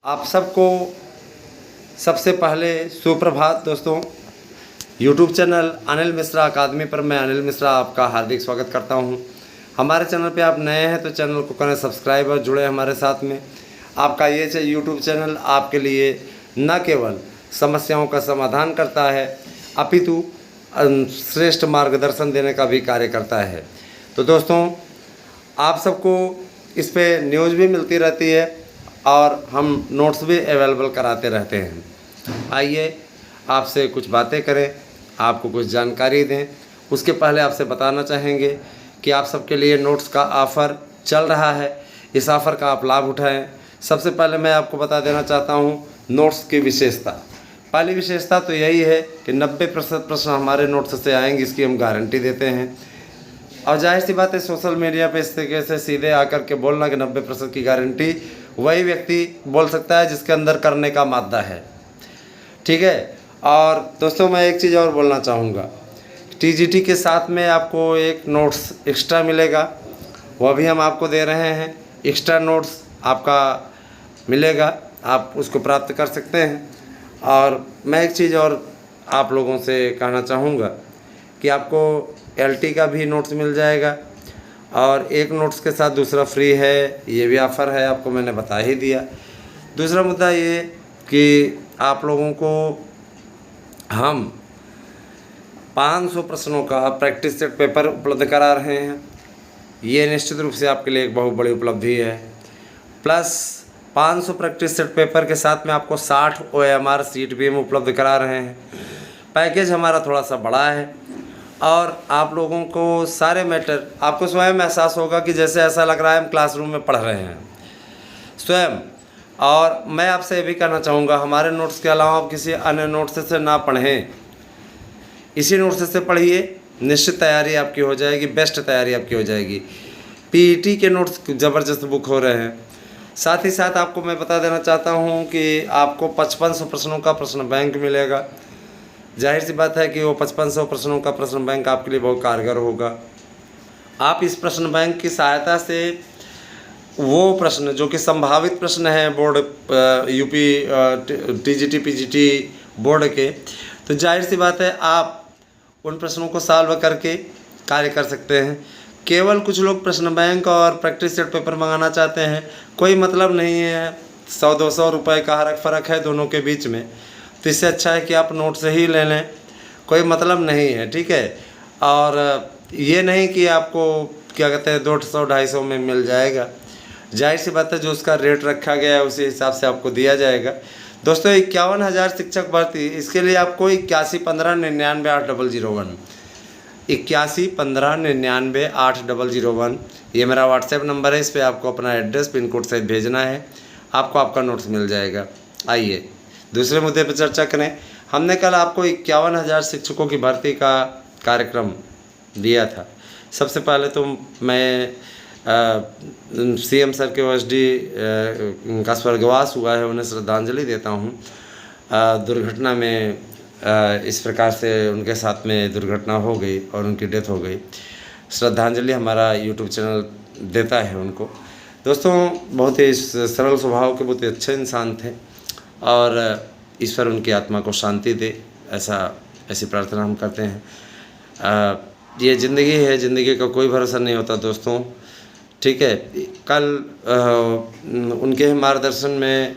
आप सबको सबसे पहले सुप्रभात दोस्तों। यूट्यूब चैनल अनिल मिश्रा अकादमी पर मैं अनिल मिश्रा आपका हार्दिक स्वागत करता हूं। हमारे चैनल पे आप नए हैं तो चैनल को करें सब्सक्राइब और जुड़े हमारे साथ में। आपका ये यूट्यूब चैनल आपके लिए न केवल समस्याओं का समाधान करता है अपितु श्रेष्ठ मार्गदर्शन देने का भी कार्य करता है। तो दोस्तों, आप सबको इस पे न्यूज़ भी मिलती रहती है और हम नोट्स भी अवेलेबल कराते रहते हैं। आइए आपसे कुछ बातें करें, आपको कुछ जानकारी दें। उसके पहले आपसे बताना चाहेंगे कि आप सबके लिए नोट्स का ऑफ़र चल रहा है, इस ऑफ़र का आप लाभ उठाएं। सबसे पहले मैं आपको बता देना चाहता हूं नोट्स की विशेषता। पहली विशेषता तो यही है कि 90% प्रश्न हमारे नोट्स से आएंगे, इसकी हम गारंटी देते हैं। और जाहिर सी बात है, सोशल मीडिया पे इस तरीके से सीधे आकर के बोलना कि 90% की गारंटी वही व्यक्ति बोल सकता है जिसके अंदर करने का मादा है, ठीक है। और दोस्तों, मैं एक चीज़ और बोलना चाहूँगा, टीजीटी के साथ में आपको एक नोट्स एक्स्ट्रा मिलेगा, वह भी हम आपको दे रहे हैं। एक्स्ट्रा नोट्स आपका मिलेगा, आप उसको प्राप्त कर सकते हैं। और मैं एक चीज़ और आप लोगों से कहना चाहूँगा कि आपको एलटी का भी नोट्स मिल जाएगा और एक नोट्स के साथ दूसरा फ्री है, ये भी ऑफ़र है, आपको मैंने बता ही दिया। दूसरा मुद्दा ये कि आप लोगों को हम 500 प्रश्नों का प्रैक्टिस सेट पेपर उपलब्ध करा रहे हैं। ये निश्चित रूप से आपके लिए एक बहुत बड़ी उपलब्धि है। प्लस 500 प्रैक्टिस सेट पेपर के साथ में आपको 60 OMR सीट भी हम उपलब्ध करा रहे हैं। पैकेज हमारा थोड़ा सा बड़ा है और आप लोगों को सारे मैटर आपको स्वयं एहसास होगा कि जैसे ऐसा लग रहा है हम क्लासरूम में पढ़ रहे हैं स्वयं। और मैं आपसे ये भी कहना चाहूँगा, हमारे नोट्स के अलावा आप किसी अन्य नोट्स से ना पढ़ें, इसी नोट्स से पढ़िए, निश्चित तैयारी आपकी हो जाएगी, बेस्ट तैयारी आपकी हो जाएगी। पीईटी के नोट्स ज़बरदस्त बुक हो रहे हैं। साथ ही साथ आपको मैं बता देना चाहता हूँ कि आपको 5500 प्रश्नों का प्रश्न बैंक मिलेगा। जाहिर सी बात है कि वो 5500 प्रश्नों का प्रश्न बैंक आपके लिए बहुत कारगर होगा। आप इस प्रश्न बैंक की सहायता से वो प्रश्न जो कि संभावित प्रश्न हैं board UP TGT PGT board के, तो जाहिर सी बात है आप उन प्रश्नों को सॉल्व करके कार्य कर सकते हैं। केवल कुछ लोग प्रश्न बैंक और प्रैक्टिस सेट पेपर मंगाना चाहते हैं, कोई मतलब नहीं है, 100-200 रुपये का फ़र्क है दोनों के बीच में। तो इससे अच्छा है कि आप नोट से ही ले लें, कोई मतलब नहीं है, ठीक है। और ये नहीं कि आपको क्या कहते हैं 200-250 में मिल जाएगा। जाहिर सी बात है, जो उसका रेट रखा गया है उसी हिसाब से आपको दिया जाएगा। दोस्तों, 51,000 शिक्षक भर्ती, इसके लिए आपको 8115998001 8115998001 ये मेरा व्हाट्सएप नंबर है। इस पर आपको अपना एड्रेस पिन कोड सहित भेजना है, आपको आपका नोट्स मिल जाएगा। आइए दूसरे मुद्दे पर चर्चा करें। हमने कल आपको 51,000 शिक्षकों की भर्ती का कार्यक्रम दिया था। सबसे पहले तो मैं सीएम सर के OSD का स्वर्गवास हुआ है, उन्हें श्रद्धांजलि देता हूँ। दुर्घटना में इस प्रकार से उनके साथ में दुर्घटना हो गई और उनकी डेथ हो गई। श्रद्धांजलि हमारा यूट्यूब चैनल देता है उनको। दोस्तों, बहुत ही सरल स्वभाव के बहुत ही अच्छे इंसान थे और ईश्वर उनकी आत्मा को शांति दे, ऐसी प्रार्थना हम करते हैं। ये ज़िंदगी है, ज़िंदगी का कोई भरोसा नहीं होता दोस्तों, ठीक है। कल उनके मार्गदर्शन में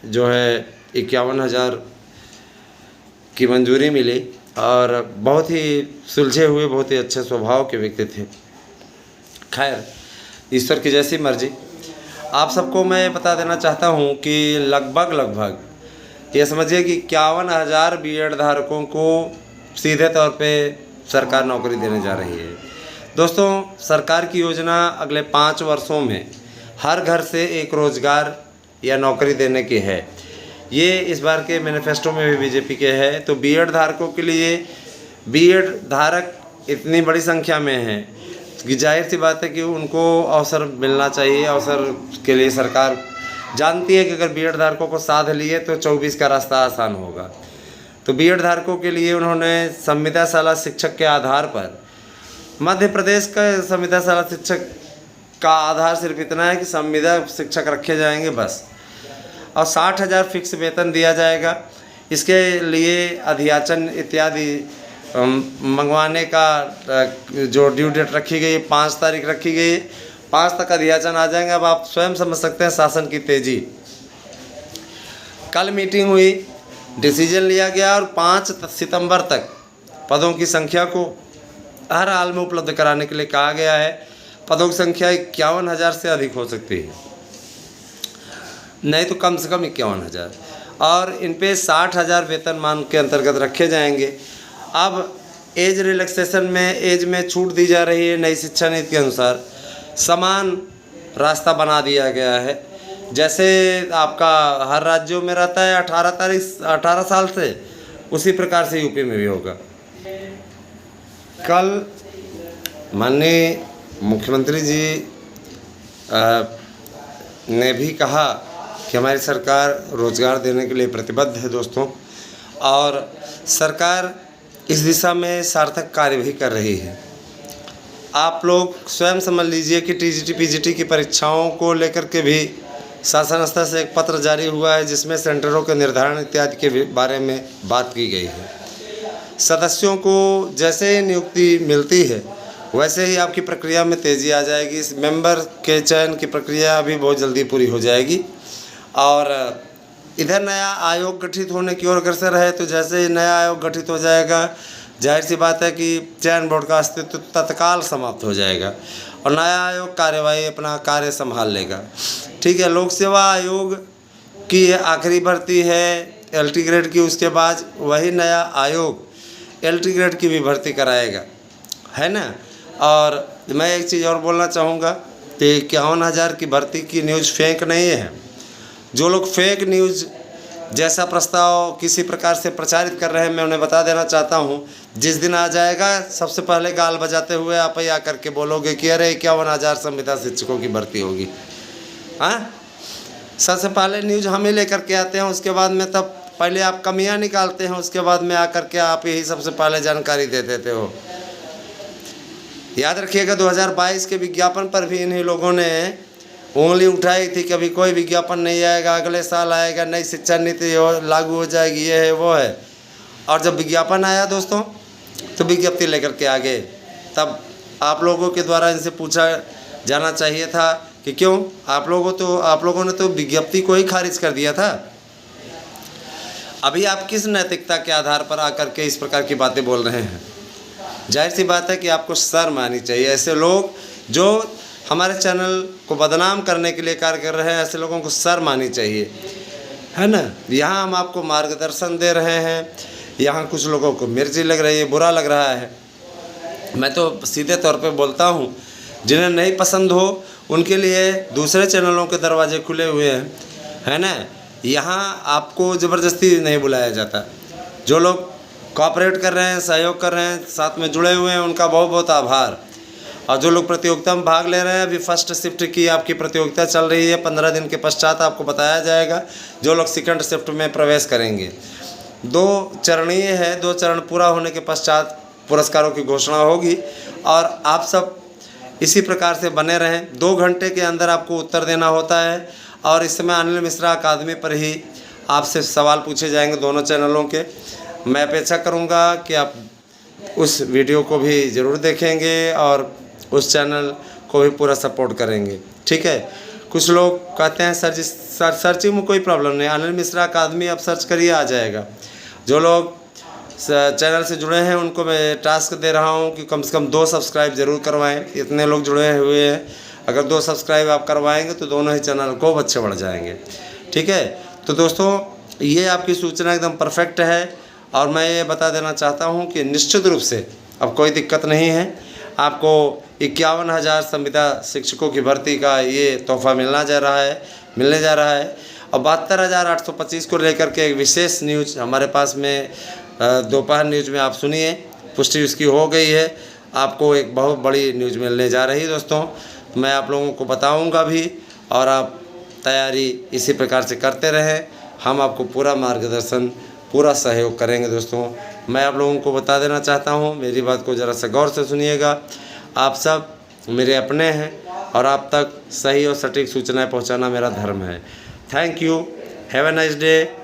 जो है 51,000 की मंजूरी मिली और बहुत ही सुलझे हुए, बहुत ही अच्छे स्वभाव के व्यक्ति थे। खैर, ईश्वर की जैसी मर्जी। आप सबको मैं बता देना चाहता हूँ कि लगभग ये समझिए कि 51,000 बीएड धारकों को सीधे तौर पे सरकार नौकरी देने जा रही है। दोस्तों, सरकार की योजना अगले 5 वर्षों में हर घर से एक रोज़गार या नौकरी देने की है। ये इस बार के मैनिफेस्टो में भी बीजेपी के है। तो बीएड धारकों के लिए, बीएड धारक इतनी बड़ी संख्या में हैं कि जाहिर सी बात है कि उनको अवसर मिलना चाहिए। अवसर के लिए सरकार जानती है कि अगर बीएड धारकों को साध लिए तो 24 का रास्ता आसान होगा। तो बीएड धारकों के लिए उन्होंने संविदा शाला शिक्षक के आधार पर, मध्य प्रदेश का संविदा शाला शिक्षक का आधार सिर्फ इतना है कि संविदा शिक्षक रखे जाएंगे बस। और 60,000 फिक्स वेतन दिया जाएगा। इसके लिए अधियाचन इत्यादि मंगवाने का जो ड्यू डेट रखी गई, 5 तारीख रखी गई, 5 तक अधियाचन आ जाएंगे। अब आप स्वयं समझ सकते हैं शासन की तेज़ी। कल मीटिंग हुई, डिसीजन लिया गया और 5 सितंबर तक पदों की संख्या को हर हाल में उपलब्ध कराने के लिए कहा गया है। पदों की संख्या 51,000 से अधिक हो सकती है, नहीं तो कम से कम 51,000, और इन पे 60,000 वेतनमान के अंतर्गत रखे जाएंगे। अब एज रिलैक्सेशन में एज में छूट दी जा रही है। नई शिक्षा नीति के अनुसार समान रास्ता बना दिया गया है। जैसे आपका हर राज्यों में रहता है 18 साल से, उसी प्रकार से यूपी में भी होगा। कल माननीय मुख्यमंत्री जी ने भी कहा कि हमारी सरकार रोज़गार देने के लिए प्रतिबद्ध है दोस्तों, और सरकार इस दिशा में सार्थक कार्य भी कर रही है। आप लोग स्वयं समझ लीजिए कि टीजीटी पीजीटी की परीक्षाओं को लेकर के भी शासन स्तर से एक पत्र जारी हुआ है, जिसमें सेंटरों के निर्धारण इत्यादि के बारे में बात की गई है। सदस्यों को जैसे ही नियुक्ति मिलती है वैसे ही आपकी प्रक्रिया में तेज़ी आ जाएगी। इस मेंबर के चयन की प्रक्रिया भी बहुत जल्दी पूरी हो जाएगी। और इधर नया आयोग गठित होने की ओर अग्रसर है, तो जैसे ही नया आयोग गठित हो जाएगा, जाहिर सी बात है कि चयन बोर्ड का अस्तित्व तत्काल समाप्त हो जाएगा और नया आयोग कार्यवाही अपना कार्य संभाल लेगा। ठीक है, लोक सेवा आयोग की आखिरी भर्ती है LT ग्रेड की, उसके बाद वही नया आयोग LT ग्रेड की भी भर्ती कराएगा, है ना। और मैं एक चीज़ और बोलना चाहूँगा कि 51,000 की भर्ती की न्यूज़ फेक नहीं है। जो लोग फेक न्यूज़ जैसा प्रस्ताव किसी प्रकार से प्रचारित कर रहे हैं, मैं उन्हें बता देना चाहता हूं, जिस दिन आ जाएगा सबसे पहले गाल बजाते हुए आप ही आकर के बोलोगे कि अरे 51,000 संविदा शिक्षकों की भर्ती होगी। हाँ, सबसे पहले न्यूज़ हम ही लेकर के आते हैं, उसके बाद में तब पहले आप कमियां निकालते हैं, उसके बाद में आकर के आप यही सबसे पहले जानकारी दे देते हो। याद रखिएगा 2022 के विज्ञापन पर भी इन्हीं लोगों ने उंगली उठाई थी कि अभी कोई विज्ञापन नहीं आएगा, अगले साल आएगा, नई शिक्षा नीति लागू हो जाएगी, ये है वो है। और जब विज्ञापन आया दोस्तों तो विज्ञप्ति लेकर के आ गए। तब आप लोगों के द्वारा इनसे पूछा जाना चाहिए था कि क्यों आप लोगों ने तो विज्ञप्ति को ही खारिज कर दिया था। अभी आप किस नैतिकता के आधार पर आकर के इस प्रकार की बातें बोल रहे हैं? जाहिर सी बात है कि आपको शर्म आनी चाहिए। ऐसे लोग जो हमारे चैनल को बदनाम करने के लिए कार्य कर रहे हैं, ऐसे लोगों को शर्म आनी चाहिए, है ना। यहाँ हम आपको मार्गदर्शन दे रहे हैं, यहाँ कुछ लोगों को मिर्ची लग रही है, बुरा लग रहा है। मैं तो सीधे तौर पे बोलता हूँ, जिन्हें नहीं पसंद हो उनके लिए दूसरे चैनलों के दरवाजे खुले हुए हैं, है ना। यहाँ आपको ज़बरदस्ती नहीं बुलाया जाता। जो लोग कोऑपरेट कर रहे हैं, सहयोग कर रहे हैं, साथ में जुड़े हुए हैं, उनका बहुत बहुत आभार। और जो लोग प्रतियोगिता में भाग ले रहे हैं, अभी फर्स्ट शिफ्ट की आपकी प्रतियोगिता चल रही है, 15 दिन के पश्चात आपको बताया जाएगा जो लोग सेकंड शिफ्ट में प्रवेश करेंगे। 2 चरणीय है, 2 चरण पूरा होने के पश्चात पुरस्कारों की घोषणा होगी। और आप सब इसी प्रकार से बने रहें। 2 घंटे के अंदर आपको उत्तर देना होता है और इस समय अनिल मिश्रा अकादमी पर ही आपसे सवाल पूछे जाएंगे दोनों चैनलों के। मैं अपेक्षा करूँगा कि आप उस वीडियो को भी ज़रूर देखेंगे और उस चैनल को भी पूरा सपोर्ट करेंगे, ठीक है। कुछ लोग कहते हैं सर जी सर्चिंग में कोई प्रॉब्लम नहीं, अनिल मिश्रा अकादमी आप सर्च करिए आ जाएगा। जो लोग चैनल से जुड़े हैं उनको मैं टास्क दे रहा हूं कि कम से कम 2 सब्सक्राइब ज़रूर करवाएं। इतने लोग जुड़े हुए हैं, अगर 2 सब्सक्राइब आप करवाएंगे तो दोनों ही चैनल को अच्छे बढ़ जाएंगे, ठीक है। तो दोस्तों ये आपकी सूचना एकदम परफेक्ट है और मैं ये बता देना चाहता हूँ कि निश्चित रूप से अब कोई दिक्कत नहीं है। आपको 51,000 संविदा शिक्षकों की भर्ती का ये तोहफा मिलने जा रहा है। और 72,825 को लेकर के एक विशेष न्यूज़ हमारे पास में दोपहर न्यूज़ में आप सुनिए, पुष्टि उसकी हो गई है। आपको एक बहुत बड़ी न्यूज़ मिलने जा रही है दोस्तों, मैं आप लोगों को बताऊंगा भी और आप तैयारी इसी प्रकार से करते रहें। हम आपको पूरा मार्गदर्शन, पूरा सहयोग करेंगे दोस्तों। मैं आप लोगों को बता देना चाहता हूँ, मेरी बात को ज़रा सा गौर से सुनिएगा। आप सब मेरे अपने हैं और आप तक सही और सटीक सूचनाएं पहुँचाना मेरा धर्म है। Thank you, have a nice day.